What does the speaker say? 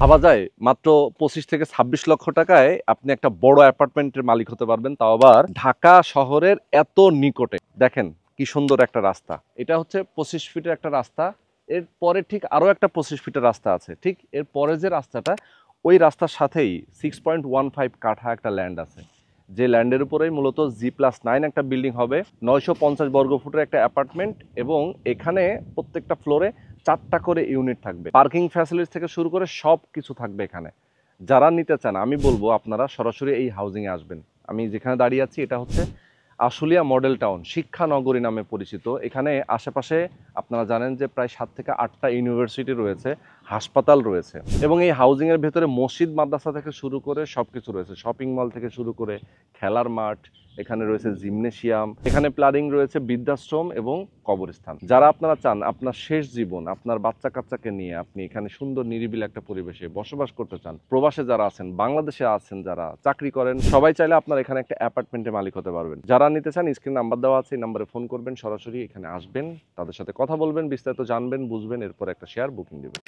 ভাবা যায় মাত্র 25 থেকে 26 লক্ষ টাকায় আপনি একটা বড় অ্যাপার্টমেন্টের মালিক হতে পারবেন, তাও আবার ঢাকা শহরের এত নিকটে। দেখেন কি সুন্দর একটা রাস্তা, এটা হচ্ছে 25 ফিটের একটা রাস্তা। এর পরে ঠিক আরো একটা 25 ফিটের রাস্তা আছে, ঠিক এর পরে যে রাস্তাটা, ওই রাস্তার সাথেই 6.15 কাঠা একটা ল্যান্ড আছে, যে ল্যান্ডের উপরেই মূলত G+9 একটা বিল্ডিং হবে, 950 বর্গফুটের একটা অ্যাপার্টমেন্ট, এবং এখানে প্রত্যেকটা ফ্লোরে 4টা করে ইউনিট থাকবে। পার্কিং ফ্যাসিলিটি থেকে শুরু করে সব কিছু থাকবে এখানে। যারা নিতে চান আমি বলবো আপনারা সরাসরি এই হাউজিংয়ে আসবেন। আমি যেখানে দাঁড়িয়ে আছি এটা হচ্ছে আশুলিয়া মডেল টাউন, শিক্ষা নগরী নামে পরিচিত। এখানে আশেপাশে আপনারা জানেন যে প্রায় 7 থেকে 8টা ইউনিভার্সিটি রয়েছে, হাসপাতাল রয়েছে, এবং এই হাউজিংয়ের ভেতরে মসজিদ মাদ্রাসা থেকে শুরু করে সব কিছু রয়েছে, শপিং মল থেকে শুরু করে খেলার মাঠ, এখানে রয়েছে জিমনেশিয়াম, এখানে প্ল্যানিং রয়েছে বৃদ্ধাশ্রম এবং কবরস্থান। যারা আপনারা চান আপনার শেষ জীবন আপনার বাচ্চা কাচ্চাকে নিয়ে আপনি এখানে সুন্দর নিরিবিলি একটা পরিবেশে বসবাস করতে চান, প্রবাসে যারা আছেন, বাংলাদেশে আছেন, যারা চাকরি করেন, সবাই চাইলে আপনার এখানে একটা অ্যাপার্টমেন্টে মালিক হতে পারবেন। যারা নিতে চান স্ক্রিন নাম্বার দেওয়া আছে, এই নাম্বারে ফোন করবেন, সরাসরি এখানে আসবেন, তাদের সাথে কথা বলবেন, বিস্তারিত জানবেন, বুঝবেন, এরপর একটা শেয়ার বুকিং দেবেন।